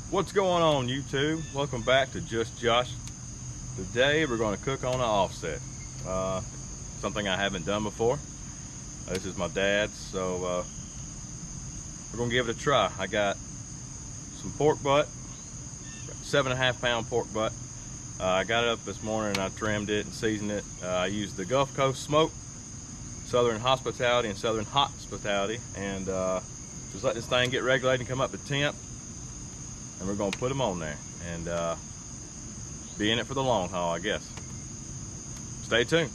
What's going on, YouTube? Welcome back to Just Josh. Today we're going to cook on an offset. Something I haven't done before. This is my dad's, so we're going to give it a try. I got some pork butt, 7.5 pound pork butt. I got it up this morning and I trimmed it and seasoned it. I used the Gulf Coast Smoke, Southern Hospitality and Southern Hospitality, and just let this thing get regulated and come up to temp. And we're gonna put them on there and be in it for the long haul, I guess. Stay tuned.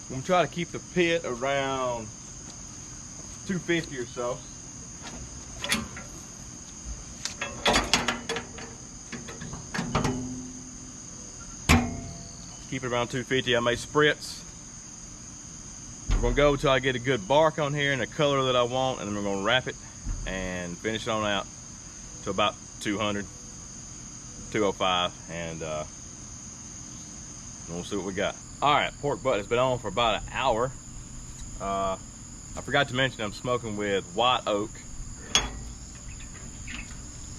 I'm gonna try to keep the pit around 250 or so. Keep it around 250. I may spritz. We're gonna go until I get a good bark on here and the color that I want, and then we're gonna wrap it and finish it on out to about 200, 205, and we'll see what we got. All right, pork butt has been on for about an hour. I forgot to mention I'm smoking with white oak.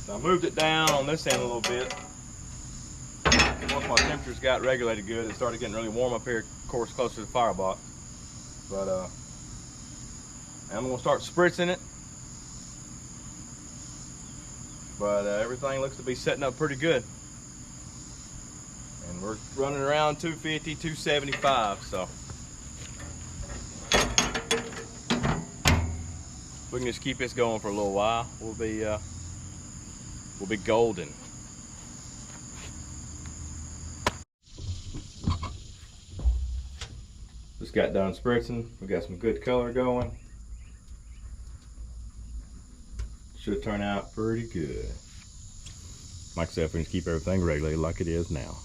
So I moved it down on this end a little bit. Once my temperatures got regulated good, it started getting really warm up here, of course, close to the firebox. But I'm gonna start spritzing it. But everything looks to be setting up pretty good. And we're running around 250, 275, so we can just keep this going for a little while. We'll be golden. Just got done spritzing. We got some good color going. Should turn out pretty good. Like I said, if we can keep everything regulated like it is now.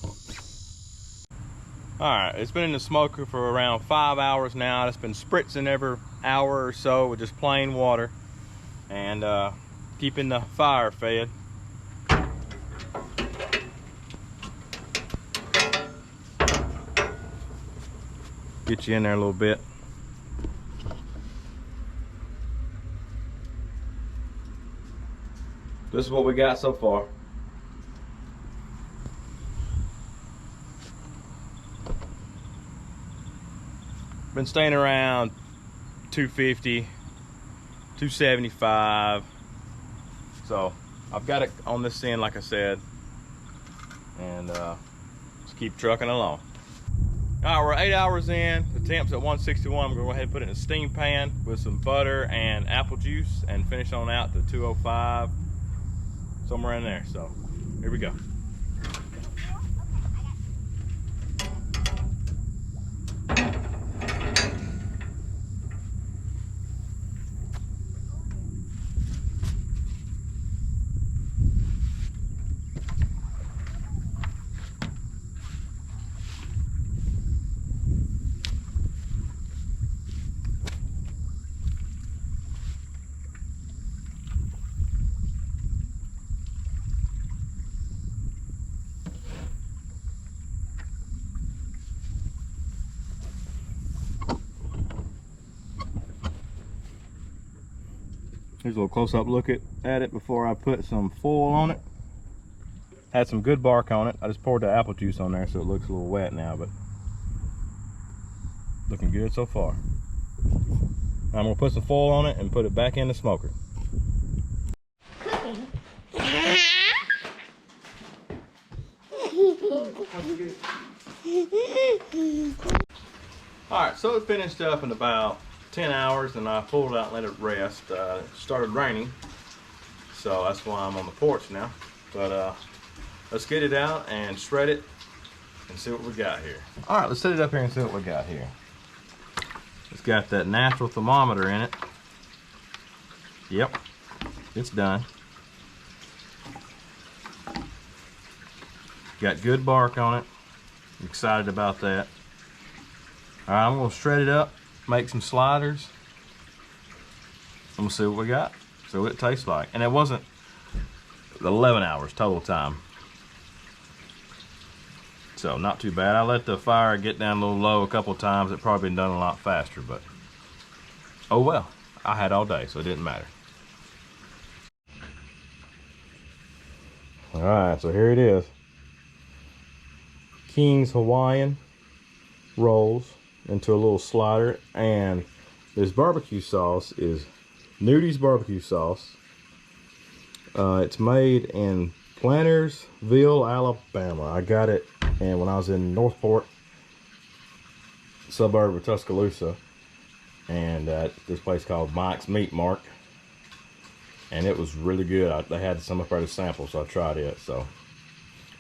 Alright, it's been in the smoker for around 5 hours now. It's been spritzing every hour or so with just plain water and keeping the fire fed. Get you in there a little bit. This is what we got so far. Been staying around 250, 275. So I've got it on this end, like I said, and just keep trucking along. All right, we're 8 hours in. The temp's at 161. I'm gonna go ahead and put it in a steam pan with some butter and apple juice and finish on out to 205, somewhere in there. So here we go. Here's a little close-up look at it before I put some foil on it. Had some good bark on it. I just poured the apple juice on there so it looks a little wet now, but looking good so far. I'm gonna put some foil on it and put it back in the smoker. Alright, so it finished up in about 10 hours and I pulled it out and let it rest. It started raining, so that's why I'm on the porch now. But let's get it out and shred it and see what we got here. All right, let's set it up here and see what we got here. It's got that natural thermometer in it. Yep, it's done. Got good bark on it. I'm excited about that. All right, I'm gonna shred it up, make some sliders. I'm gonna see what we got, see what it tastes like. And it wasn't 11 hours total time. So not too bad. I let the fire get down a little low a couple of times. It probably been done a lot faster, but oh well. I had all day, so it didn't matter. All right, so here it is. King's Hawaiian rolls into a little slider, and this barbecue sauce is Nudie's barbecue sauce. It's made in Plantersville, Alabama. I got it, and when I was in Northport, suburb of Tuscaloosa, and this place called Mike's Meat Mark, and it was really good. They had some up there to sample, so I tried it. So,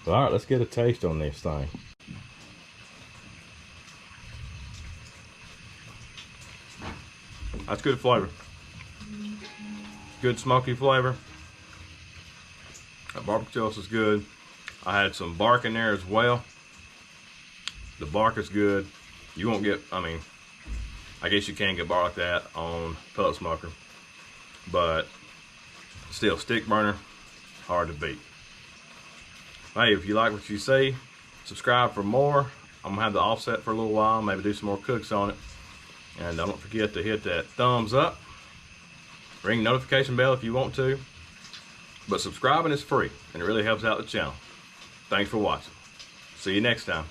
all right, let's get a taste on this thing. That's good flavor. Good smoky flavor. That barbecue sauce is good. I had some bark in there as well. The bark is good. You won't get, I mean, I guess you can get bark like that on pellet smoker, but still, stick burner, hard to beat. Hey, if you like what you see, subscribe for more. I'm gonna have the offset for a little while, maybe do some more cooks on it. And don't forget to hit that thumbs up. Ring the notification bell if you want to. But subscribing is free, and it really helps out the channel. Thanks for watching. See you next time.